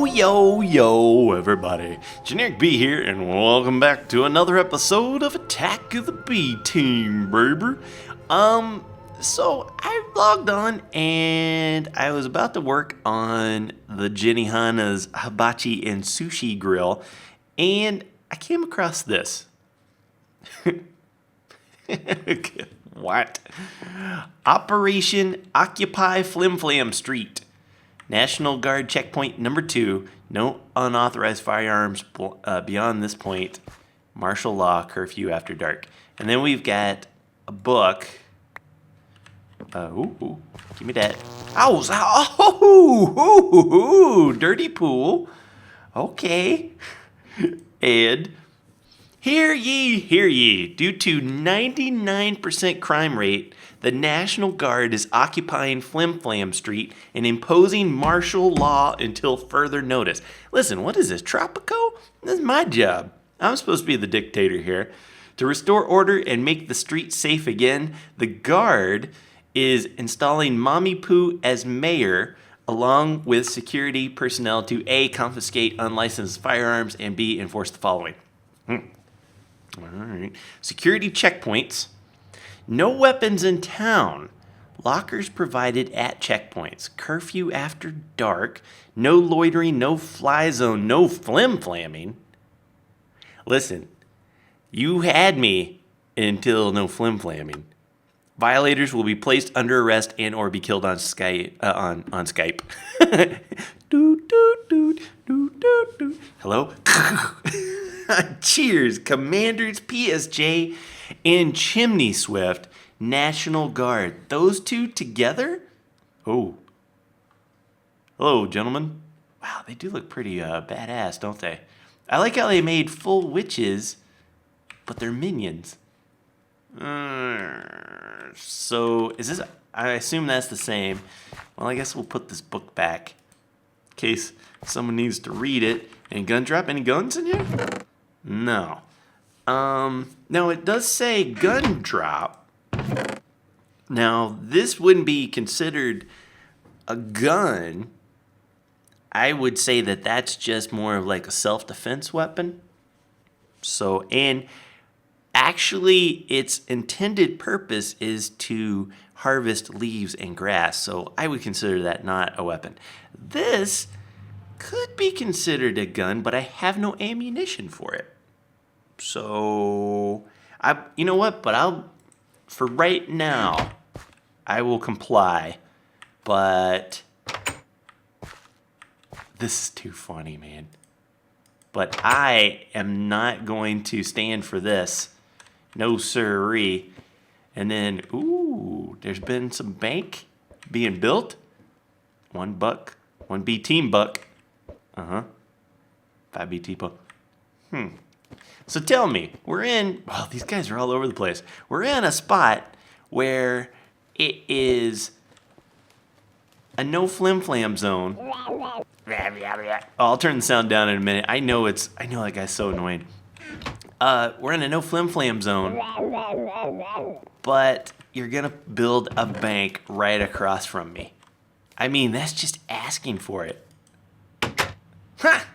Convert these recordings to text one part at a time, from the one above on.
Yo, everybody. Generic B here, and welcome back to another episode of Attack of the B Team, baby. So I logged on, and I was about to work on the Gennyhana's hibachi and sushi grill, and I came across this. What? Operation Occupy Flim Flam Street. National Guard checkpoint number 2. No unauthorized firearms beyond this point. Martial law curfew after dark. And then we've got a book. Ooh, give me that. Dirty pool. Okay. And hear ye. Due to 99% crime rate, the National Guard is occupying Flim Flam Street and imposing martial law until further notice. Listen, what is this, Tropico? This is my job. I'm supposed to be the dictator here. To restore order and make the street safe again, the Guard is installing Mommy Poo as mayor, along with security personnel to A, confiscate unlicensed firearms, and B, enforce the following. All right. Security checkpoints. No weapons in town. Lockers provided at checkpoints. Curfew after dark. No loitering, no fly zone, no flim-flamming. Listen, you had me until no flim-flamming. Violators will be placed under arrest and or be killed on Skype. On Skype. Hello? Cheers, Commanders, PSJ, and Chimney Swift, National Guard. Those two together? Oh. Hello, gentlemen. Wow, they do look pretty badass, don't they? I like how they made full witches, but they're minions. So, is this... I assume that's the same. Well, I guess we'll put this book back in case someone needs to read it. Any gun drop? Any guns in here? No. Now it does say gun drop. Now, this wouldn't be considered a gun. I would say that that's just more of like a self-defense weapon. So, and actually its intended purpose is to harvest leaves and grass. So I would consider that not a weapon. This could be considered a gun, but I have no ammunition for it. So, you know what? But for right now, I will comply. But this is too funny, man. But I am not going to stand for this. No sirree. And then, ooh, there's been some bank being built. $1, 1B team buck. 5BT buck. So tell me, these guys are all over the place. We're in a spot where it is a no flim-flam zone. I'll turn the sound down in a minute. I know that guy's so annoying. We're in a no flim-flam zone, but you're going to build a bank right across from me. I mean, that's just asking for it. Ha!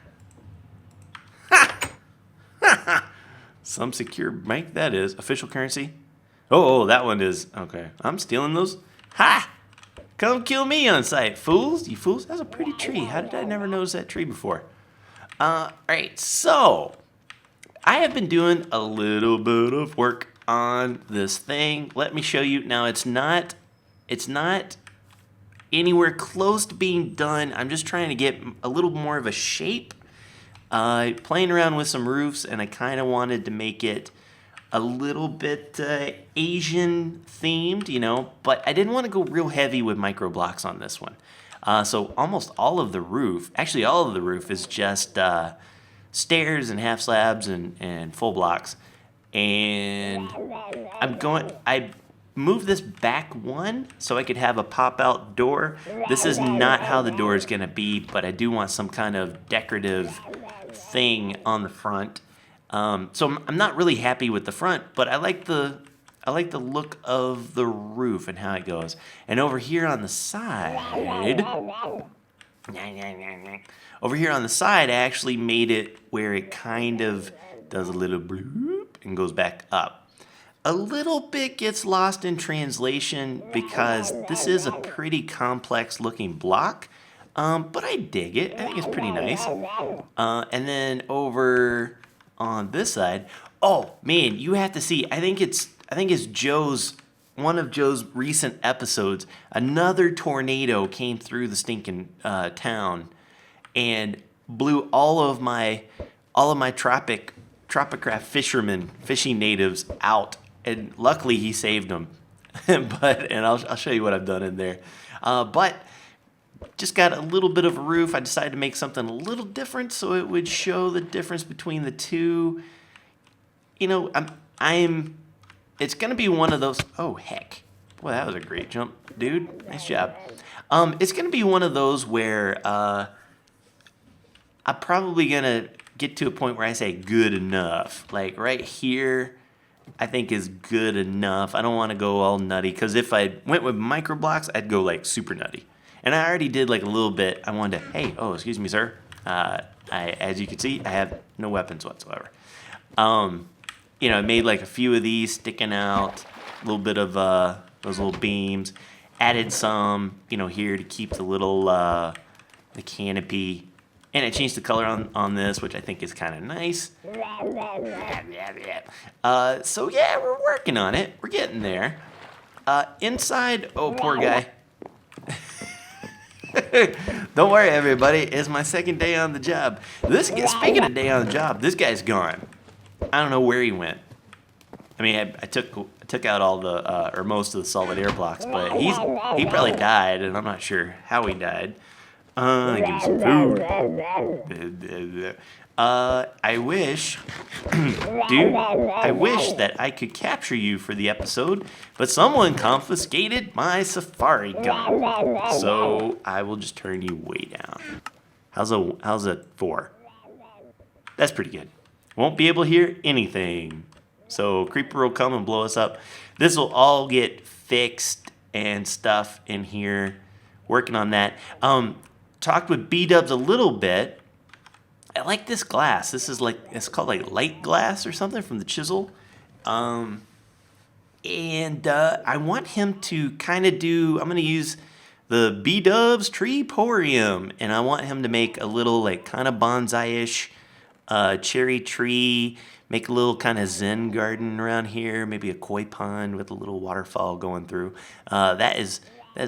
Some secure bank, that is. Official currency. Oh, that one is. Okay. I'm stealing those. Ha! Come kill me on sight, fools. You fools. That's a pretty tree. How did I never notice that tree before? Alright, so I have been doing a little bit of work on this thing. Let me show you. Now, it's not anywhere close to being done. I'm just trying to get a little more of a shape. Playing around with some roofs, and I kind of wanted to make it a little bit Asian themed, you know, but I didn't want to go real heavy with micro blocks on this one. So almost all of the roof is just stairs and half slabs and full blocks. And I moved this back one so I could have a pop-out door. This is not how the door is going to be, but I do want some kind of decorative thing on the front. So I'm not really happy with the front, but I like the look of the roof and how it goes. And over here on the side, Over here on the side, I actually made it where it kind of does a little bloop and goes back up. A little bit gets lost in translation because this is a pretty complex looking block, but I dig it. I think it's pretty nice. And then over on this side, oh man, you have to see. I think it's one of Joe's recent episodes. Another tornado came through the stinking town and blew all of my Tropicraft fishing natives out. And luckily he saved them. And I'll show you what I've done in there. But just got a little bit of a roof. I decided to make something a little different so it would show the difference between the two. You know, it's going to be one of those. Oh, heck. Boy, that was a great jump, dude. Nice job. It's going to be one of those where I'm probably going to get to a point where I say good enough. Like right here, I think is good enough. I don't want to go all nutty because if I went with micro blocks, I'd go like super nutty. And I already did like a little bit. I wanted to, hey, oh, excuse me, sir. As you can see, I have no weapons whatsoever. You know, I made like a few of these sticking out, a little bit of those little beams. Added some, you know, here to keep the little the canopy. And I changed the color on this, which I think is kind of nice. So yeah, we're working on it. We're getting there. Inside, oh, poor guy. Don't worry, everybody. It's my second day on the job. Speaking of day on the job, this guy's gone. I don't know where he went. I mean, I took out all the or most of the solid air blocks, but he probably died, and I'm not sure how he died. Give him some food. I wish, dude, I wish that I could capture you for the episode, but someone confiscated my safari gun. So I will just turn you way down. How's a 4? That's pretty good. Won't be able to hear anything. So Creeper will come and blow us up. This will all get fixed and stuff in here. Working on that. Talked with B-Dubs a little bit. I like this glass. This is like, it's called like light glass or something from the chisel. And I want him to kind of do, I'm going to use the B-Dubs Treeporium. And I want him to make a little like kind of bonsai-ish cherry tree. Make a little kind of zen garden around here. Maybe a koi pond with a little waterfall going through. That is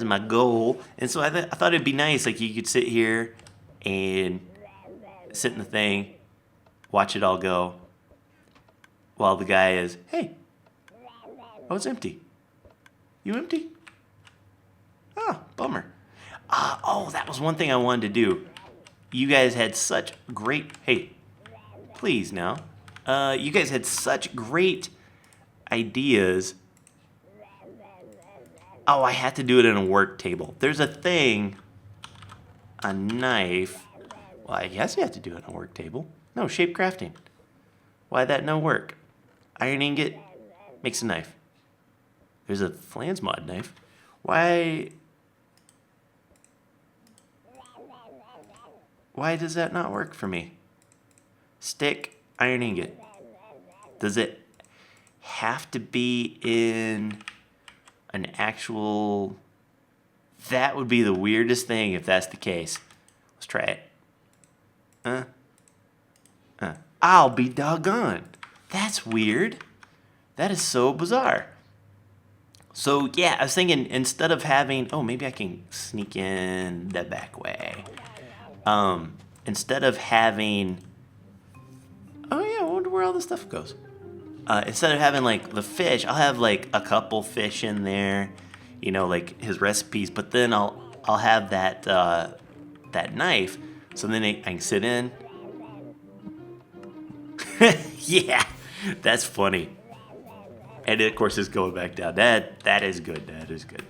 my goal. And so I thought it'd be nice. Like you could sit here and sit in the thing, watch it all go, while the guy is, hey, oh, it's empty. You empty? Oh, bummer. Oh, that was one thing I wanted to do. You guys had such great, hey, please now. You guys had such great ideas. Oh, I had to do it in a work table. There's a thing, a knife. Well, I guess you have to do it on a work table. No, shape crafting. Why'd that no work? Iron ingot makes a knife. There's a flans mod knife. Why does that not work for me? Stick, iron ingot. Does it have to be in an actual... That would be the weirdest thing if that's the case. Let's try it. I'll be doggone. That's weird. That is so bizarre. So yeah, I was thinking instead of having... Oh, maybe I can sneak in the back way. Instead of having... Oh yeah, I wonder where all this stuff goes. Instead of having like the fish, I'll have like a couple fish in there, you know, like his recipes. But then I'll have that that knife, so then I can sit in. Yeah, that's funny. And of course, it's going back down. That is good. That is good.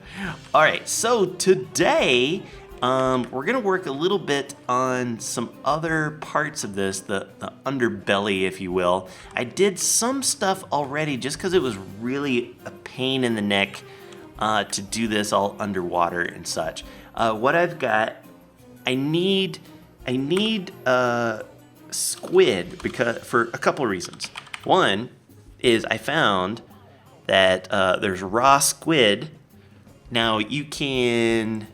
All right, so today we're gonna work a little bit on some other parts of this, the underbelly, if you will. I did some stuff already just because it was really a pain in the neck to do this all underwater and such. What I've got I need squid because for a couple of reasons. One is I found that there's raw squid. Now you can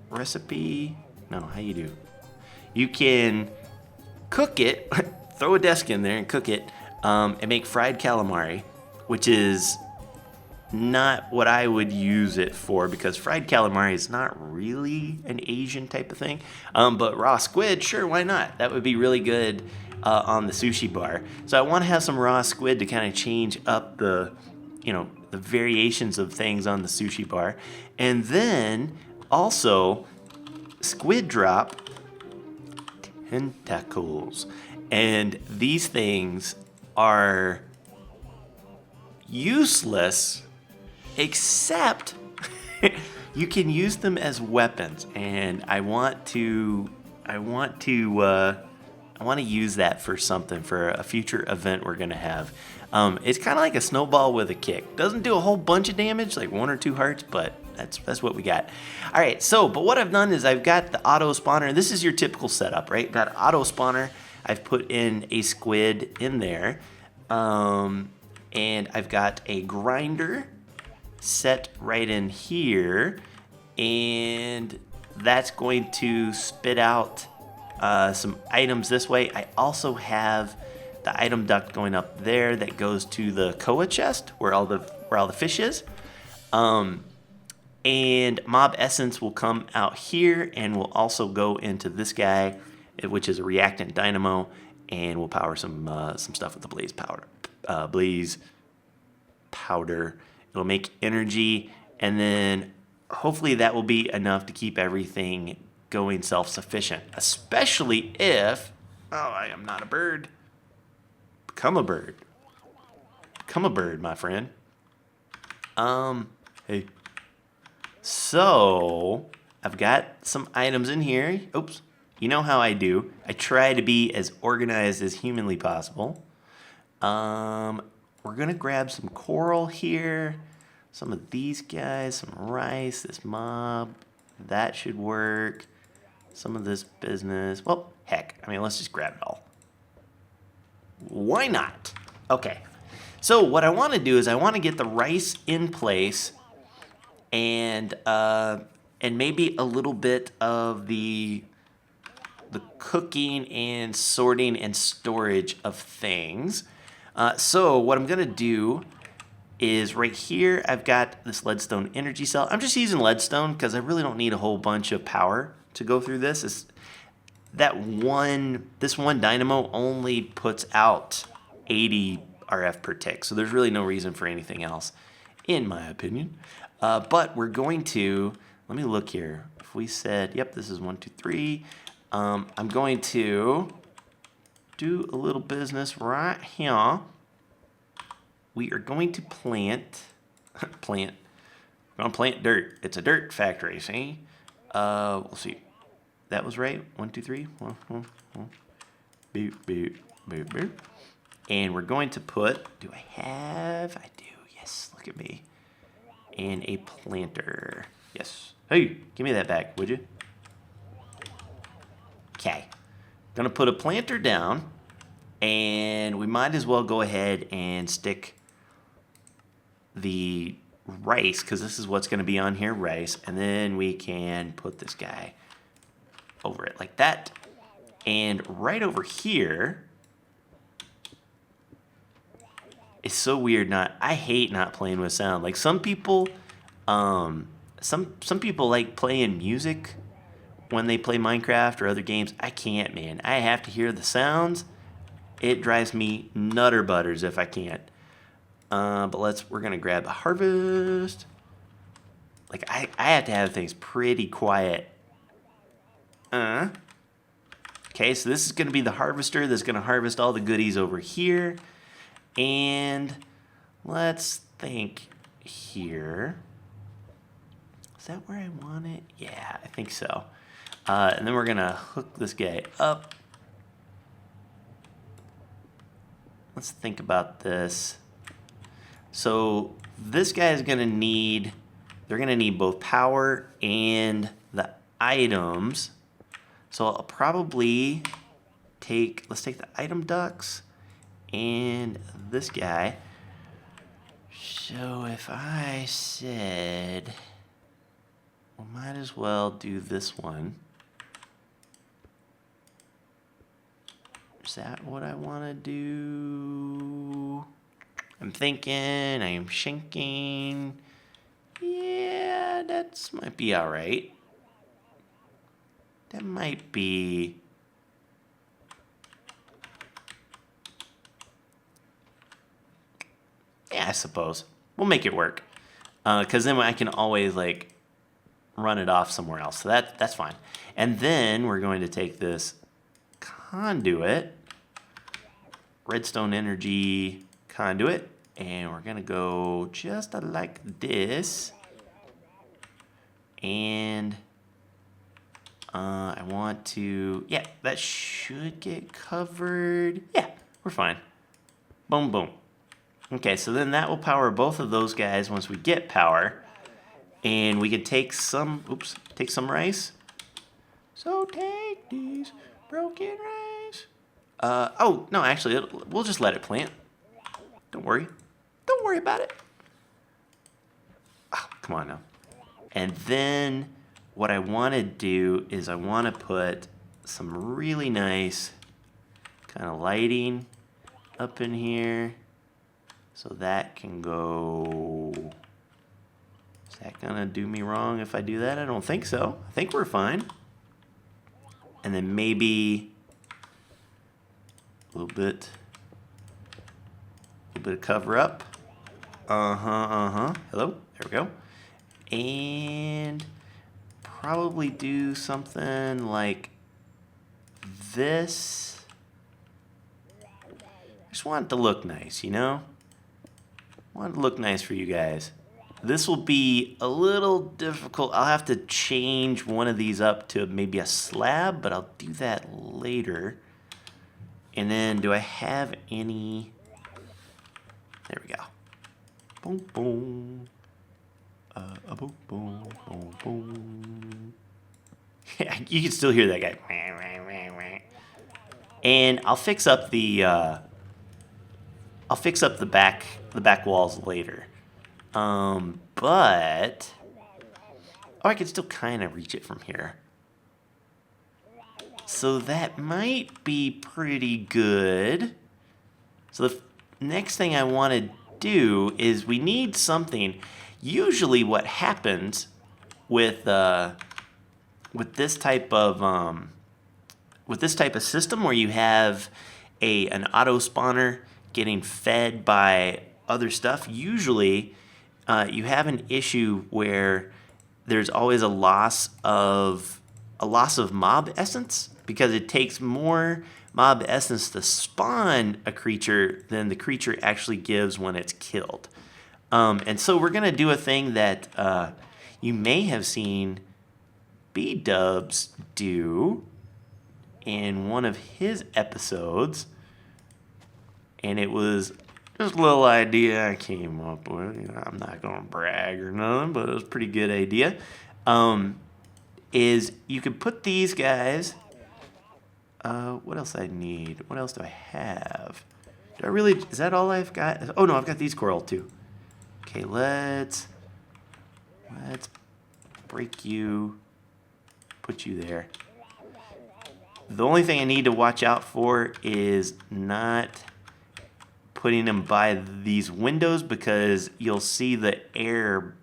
recipe. No, how you do? You can cook it, throw a desk in there and cook it, and make fried calamari, which is not what I would use it for because fried calamari is not really an Asian type of thing. But raw squid, sure, why not? That would be really good on the sushi bar. So I want to have some raw squid to kind of change up the variations of things on the sushi bar. And then also squid drop tentacles. And these things are useless except you can use them as weapons, and I want to use that for something for a future event we're gonna have. It's kind of like a snowball with a kick. Doesn't do a whole bunch of damage, like 1 or 2 hearts, but that's what we got. All right, but what I've done is I've got the auto spawner. This is your typical setup, right? Got an auto spawner. I've put in a squid in there, and I've got a grinder set right in here, and that's going to spit out some items this way. I also have the item duct going up there that goes to the koa chest where all the fish is. And mob essence will come out here and will also go into this guy, which is a reactant dynamo, and we'll power some stuff with the blaze powder. It'll make energy, and then hopefully that will be enough to keep everything going self-sufficient, especially if, I am not a bird. Become a bird. Become a bird, my friend. Hey. So, I've got some items in here. Oops. You know how I do. I try to be as organized as humanly possible. We're going to grab some coral here, some of these guys, some rice, this mob. That should work. Some of this business. Well, heck. Let's just grab it all. Why not? Okay. So what I want to do is I want to get the rice in place and maybe a little bit of the cooking and sorting and storage of things. So what I'm going to do is right here, I've got this leadstone energy cell. I'm just using leadstone because I really don't need a whole bunch of power to go through this. This one dynamo only puts out 80 RF per tick, so there's really no reason for anything else, in my opinion. But we're going to, let me look here. If we said, yep, this is 1, 2, 3. I'm going to do a little business right here. We are going to plant. We're going to plant dirt. It's a dirt factory, see? We'll see. That was right. 1, 2, 3. Boop, boop, boop, boop. And we're going to put, I do, yes, look at me. And a planter. Yes. Hey, give me that back, would you? Okay. Gonna put a planter down, and we might as well go ahead and stick the rice, because this is what's gonna be on here, rice, and then we can put this guy over it like that. And right over here, it's so weird I hate not playing with sound. Like some people like playing music when they play Minecraft or other games. I can't, man. I have to hear the sounds. It drives me nutter butters if I can't. But we're gonna grab a harvest. Like I have to have things pretty quiet. Okay, so this is gonna be the harvester that's gonna harvest all the goodies over here. And let's think here. Is that where I want it? Yeah, I think so. And then we're gonna hook this guy up. Let's think about this. So this guy is gonna need, they're gonna need both power and the items So I'll probably let's take the item ducts and this guy. So if I said, we might as well do this one. Is that what I want to do? I'm thinking, I'm thinking. Yeah, that might be all right. That might be. Yeah, I suppose. We'll make it work. Because then I can always, like, run it off somewhere else. So that's fine. And then we're going to take this conduit, redstone energy conduit, and we're going to go just like this. And I want to, yeah, that should get covered. Yeah, we're fine. Boom, boom. Okay, so then that will power both of those guys once we get power. And we can take some, take some rice. So take these broken rice. Oh, no, actually, we'll just let it plant. Don't worry. Don't worry about it. Oh, come on now. And then what I want to do is I want to put some really nice kind of lighting up in here. So that can go. Is that gonna do me wrong if I do that? I don't think so. I think we're fine. And then maybe a little bit of cover up. Hello. There we go. And probably do something like this. I just want it to look nice, you know? I want it to look nice for you guys. This will be a little difficult. I'll have to change one of these up to maybe a slab, but I'll do that later. And then do I have any? There we go. Boom, boom. Boom, boom, boom, boom. Yeah, you can still hear that guy. And I'll fix up the back walls later. But I can still kind of reach it from here. So that might be pretty good. So the next thing I want to do is we need something. Usually what happens with this type of system where you have an auto spawner getting fed by other stuff, usually you have an issue where there's always a loss of mob essence, because it takes more mob essence to spawn a creature than the creature actually gives when it's killed. And so we're gonna do a thing that you may have seen B-Dubs do in one of his episodes, and it was just a little idea I came up with. You know, I'm not gonna brag or nothing, but it was a pretty good idea. Is you could put these guys. What else I need? What else do I have? Do I really? Is that all I've got? Oh no, I've got these coral too. Okay, let's break you. Put you there. The only thing I need to watch out for is not putting them by these windows, because you'll see the air,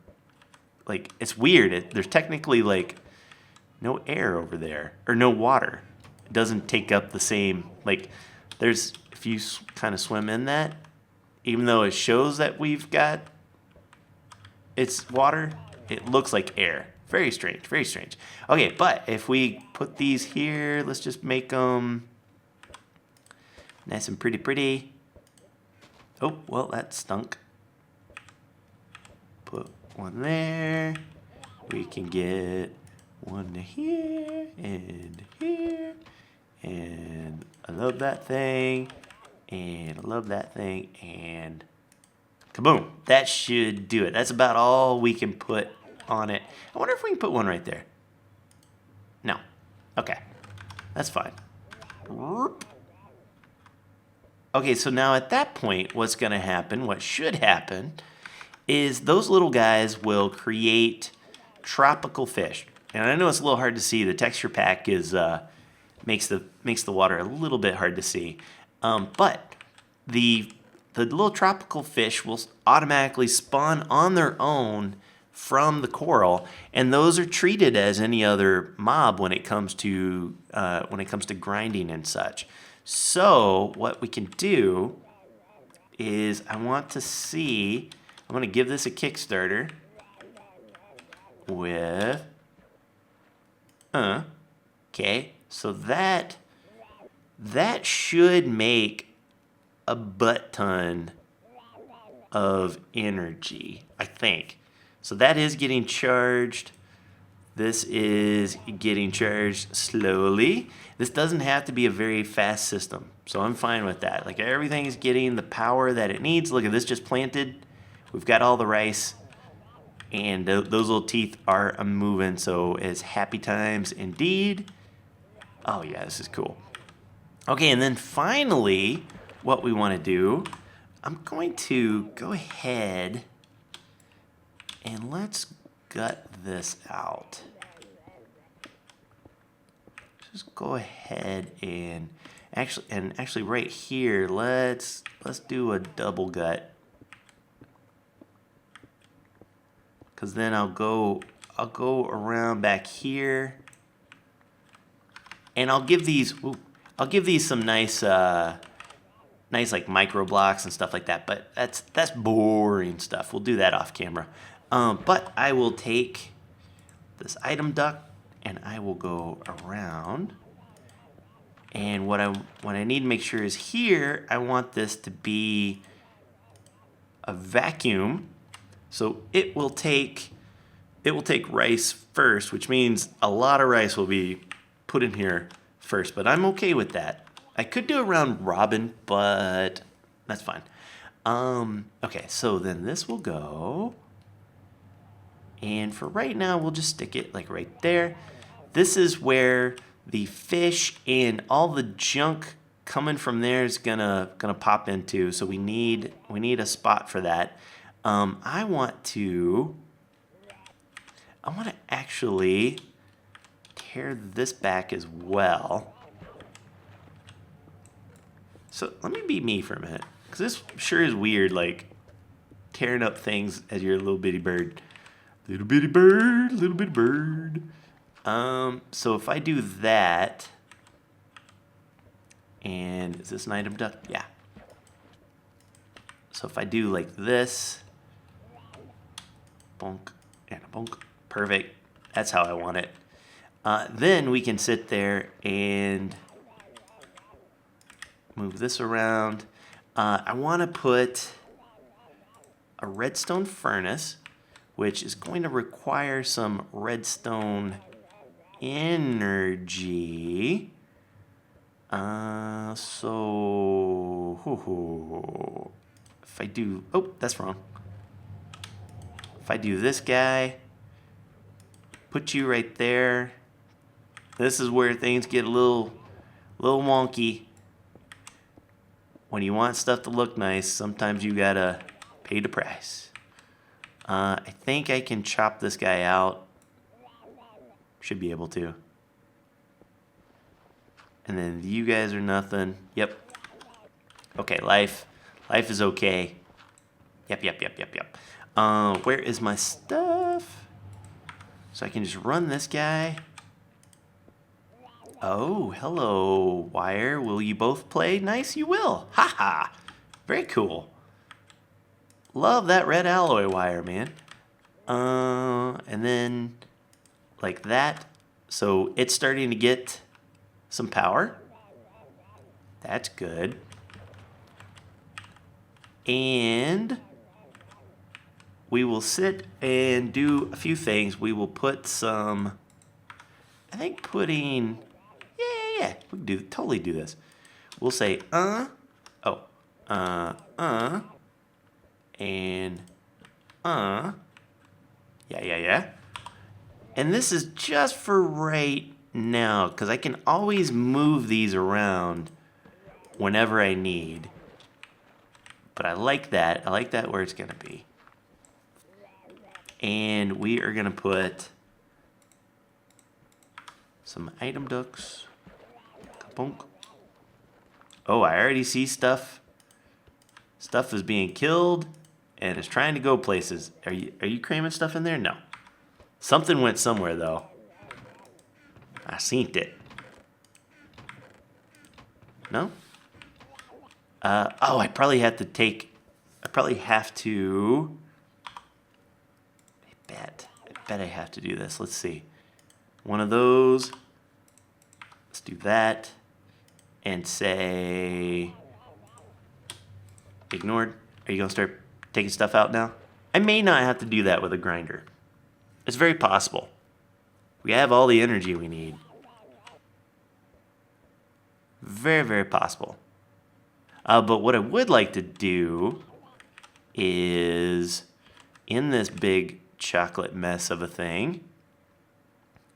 like, it's weird. There's technically like no air over there, or no water. It doesn't take up the same, like, there's, if you kind of swim in that, even though it shows that we've got it's water, it looks like air. Very strange, very strange. Okay, but if we put these here, let's just make them nice and pretty. Oh, well, that stunk. Put one there. We can get one here and here. And I love that thing. And I love that thing. And kaboom. That should do it. That's about all we can put on it. I wonder if we can put one right there. No. Okay. That's fine. Okay, so now at that point, what's going to happen, what should happen, is those little guys will create tropical fish. And I know it's a little hard to see. The texture pack is makes the water a little bit hard to see. But the little tropical fish will automatically spawn on their own from the coral, and those are treated as any other mob when it comes to grinding and such. So what we can do is I'm going to give this a Kickstarter with okay, so that should make a butt ton of energy, I think. So that is getting charged. This is getting charged slowly. This doesn't have to be a very fast system, so I'm fine with that. Like, everything is getting the power that it needs. Look at this, just planted. We've got all the rice, and those little teeth are moving, so it's happy times indeed. Oh yeah, this is cool. Okay, and then finally, what we want to do, I'm going to go ahead and let's gut this out. Just go ahead and actually right here, let's do a double gut. Cause then I'll go around back here, and I'll give these some nice like micro blocks and stuff like that. But that's boring stuff. We'll do that off camera. But I will take this item duct and I will go around. And what I need to make sure is here, I want this to be a vacuum. So it will take rice first, which means a lot of rice will be put in here first, but I'm okay with that. I could do a round robin, but that's fine. Okay, so then this will go, and for right now, we'll just stick it like right there. This is where the fish and all the junk coming from there is gonna pop into. So we need a spot for that. I want to actually tear this back as well. So let me be me for a minute, because this sure is weird, like tearing up things as your little bitty bird. Little bitty bird, little bitty bird. So if I do that, and is this an item duct? Yeah. So if I do like this, bonk and a bonk, perfect. That's how I want it. Then we can sit there and move this around. I want to put a redstone furnace, which is going to require some redstone energy. So if I do, oh, that's wrong. If I do this guy, put you right there. This is where things get a little wonky. When you want stuff to look nice, sometimes you gotta pay the price. I think I can chop this guy out. Should be able to. And then you guys are nothing. Yep. Okay, life is okay. Yep. Where is my stuff? So I can just run this guy. Oh, hello, wire. Will you both play? Nice, you will. Haha. Very cool. Love that red alloy wire, man. And then like that. So it's starting to get some power. That's good. And we will sit and do a few things. We will put some, I think putting, yeah, we can totally do this. We'll say, and, yeah. And this is just for right now, because I can always move these around whenever I need. But I like that. I like that where it's going to be. And we are going to put some item ducts. Kabonk. Oh, I already see stuff. Stuff is being killed and is trying to go places. Are you cramming stuff in there? No. Something went somewhere though. I seen it. No? Oh, I probably have to. I bet I have to do this. Let's see. One of those. Let's do that. And say, ignored. Are you going to start taking stuff out now? I may not have to do that with a grinder. It's very possible. We have all the energy we need. Very, very possible. But what I would like to do is, in this big chocolate mess of a thing,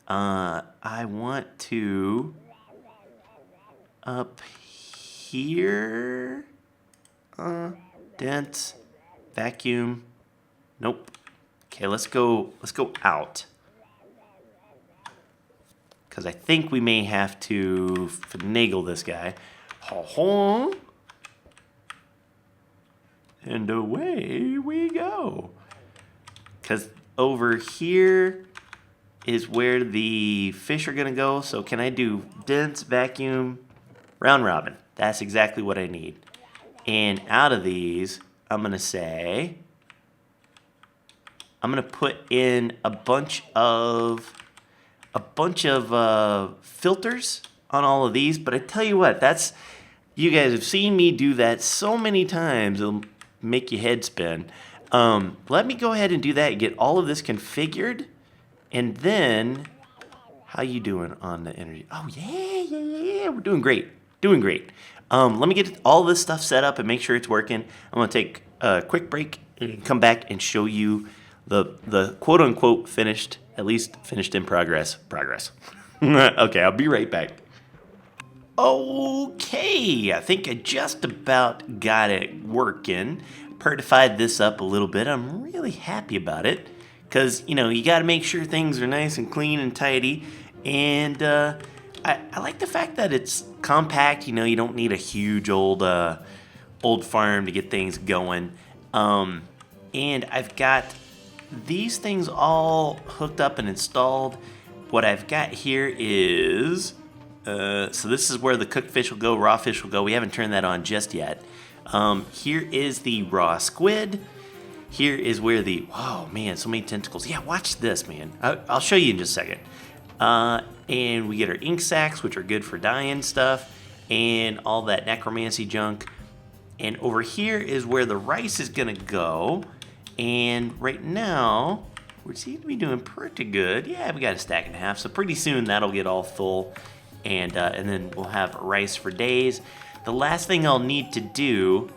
I want to, up here, dense, vacuum, nope. Okay, let's go out. Because I think we may have to finagle this guy. And away we go. Because over here is where the fish are going to go. So can I do dense, vacuum, round robin? That's exactly what I need. And out of these, I'm going to say, I'm going to put in a bunch of filters on all of these. But I tell you what, you guys have seen me do that so many times. It'll make your head spin. Let me go ahead and do that and get all of this configured. And then, how you doing on the energy? Oh, yeah. We're doing great. Let me get all this stuff set up and make sure it's working. I'm going to take a quick break and come back and show you the quote-unquote finished, at least finished in progress. Okay, I'll be right back. Okay, I think I just about got it working. Pertified this up a little bit. I'm really happy about it because, you got to make sure things are nice and clean and tidy. And I like the fact that it's compact. You don't need a huge old farm to get things going. And I've got these things all hooked up and installed. What I've got here is, so this is where the cooked fish will go, raw fish will go. We haven't turned that on just yet. Here is the raw squid. Here is where oh man, so many tentacles. Yeah, watch this, man. I'll show you in just a second. And we get our ink sacs, which are good for dyeing stuff, and all that necromancy junk. And over here is where the rice is gonna go. And right now, we seem to be doing pretty good. Yeah, we got a stack and a half, so pretty soon that'll get all full. And then we'll have rice for days. The last thing I'll need to do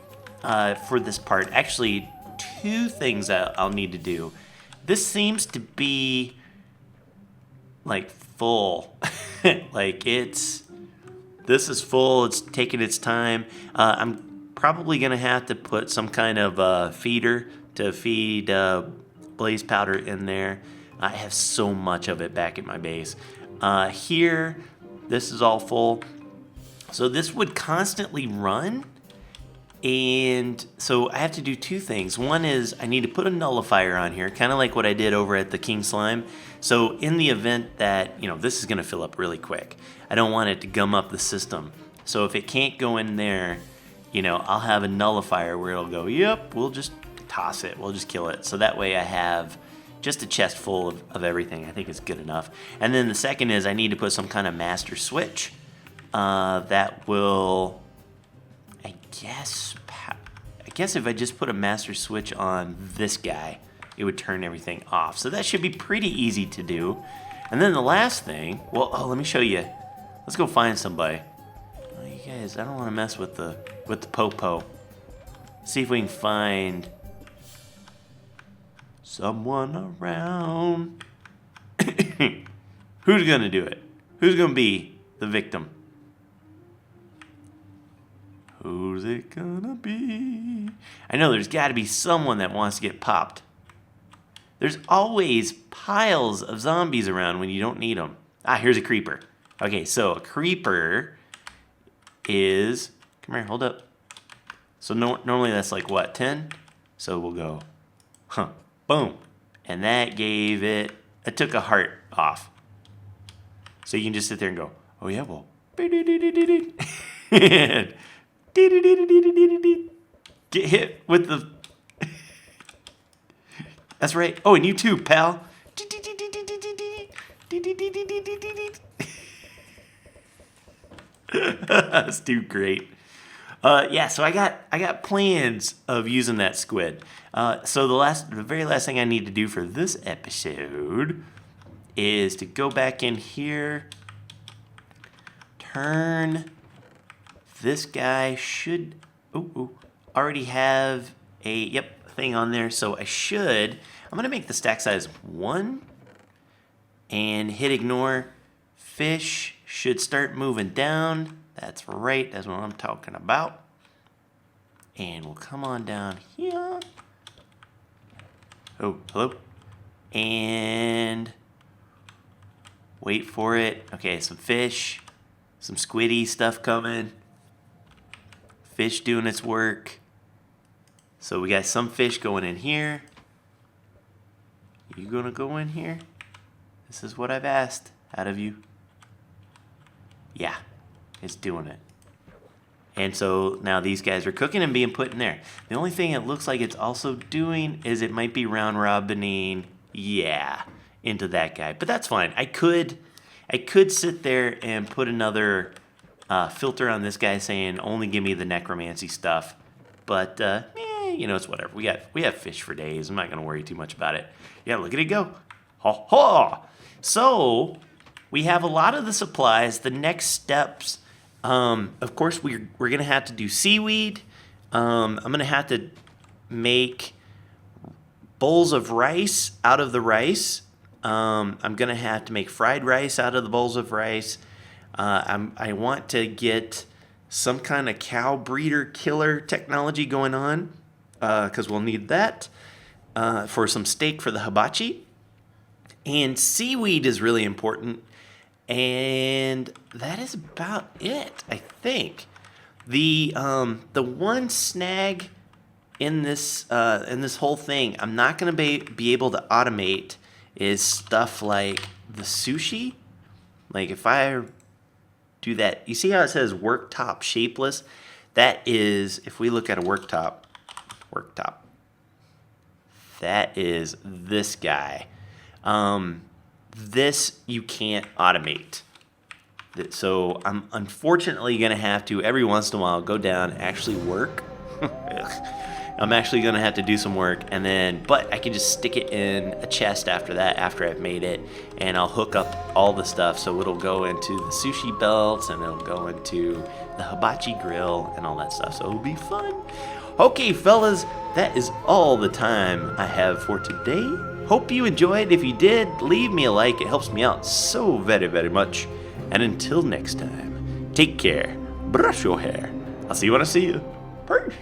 for this part, actually two things I'll need to do. This seems to be like full. This is full, it's taking its time. I'm probably gonna have to put some kind of feeder to feed blaze powder in there. I have so much of it back at my base. Here, this is all full. So this would constantly run. And so I have to do two things. One is I need to put a nullifier on here, kind of like what I did over at the King Slime. So in the event that, this is going to fill up really quick, I don't want it to gum up the system. So if it can't go in there, I'll have a nullifier where it'll go, yep, we'll just toss it. We'll just kill it. So that way I have just a chest full of everything. I think it's good enough. And then the second is I need to put some kind of master switch that will, I guess if I just put a master switch on this guy, it would turn everything off. So that should be pretty easy to do. And then the last thing, let me show you. Let's go find somebody. Oh, you guys, I don't want to mess with the popo. See if we can find someone around. Who's gonna do it? Who's gonna be the victim? Who's it gonna be? I know there's got to be someone that wants to get popped. There's always piles of zombies around when you don't need them. Ah, here's a creeper. Okay, so a creeper is... Come here, hold up. So normally that's like what, 10? So we'll go, boom. And that gave it... It took a heart off. So you can just sit there and go, oh yeah, well... Get hit with the... That's right. Oh, and you too, pal. That's too great. Yeah, so I got plans of using that squid. So the very last thing I need to do for this episode is to go back in here, turn. This guy should already have a thing on there, so I'm gonna make the stack size 1 and hit ignore. Fish should start moving down. That's right, that's what I'm talking about. And we'll come on down here. Oh, hello. And wait for it. Okay, some fish, some squiddy stuff coming. Fish doing its work. So we got some fish going in here. You gonna go in here? This is what I've asked out of you. Yeah, it's doing it. And so now these guys are cooking and being put in there. The only thing it looks like it's also doing is it might be round robining, into that guy. But that's fine. I could sit there and put another filter on this guy saying only give me the necromancy stuff. But it's whatever. We have fish for days. I'm not gonna worry too much about it. Yeah, look at it go. Ha ha. So we have a lot of the supplies. The next steps, of course, we're gonna have to do seaweed. I'm gonna have to make bowls of rice out of the rice. I'm gonna have to make fried rice out of the bowls of rice. I want to get some kind of cow breeder killer technology going on, because we'll need that for some steak for the hibachi. And seaweed is really important. And that is about it, I think. The one snag in this whole thing I'm not going to be able to automate is stuff like the sushi. Like if I do that, you see how it says worktop shapeless? That is, if we look at a worktop, that is this guy. This you can't automate. So I'm unfortunately going to have to, every once in a while, go down and actually work. I'm actually going to have to do some work, but I can just stick it in a chest after that, after I've made it, and I'll hook up all the stuff so it'll go into the sushi belts and it'll go into the hibachi grill and all that stuff. So it'll be fun. Okay, fellas, that is all the time I have for today. Hope you enjoyed. If you did, leave me a like. It helps me out so very, very much. And until next time, take care. Brush your hair. I'll see you when I see you. Peace.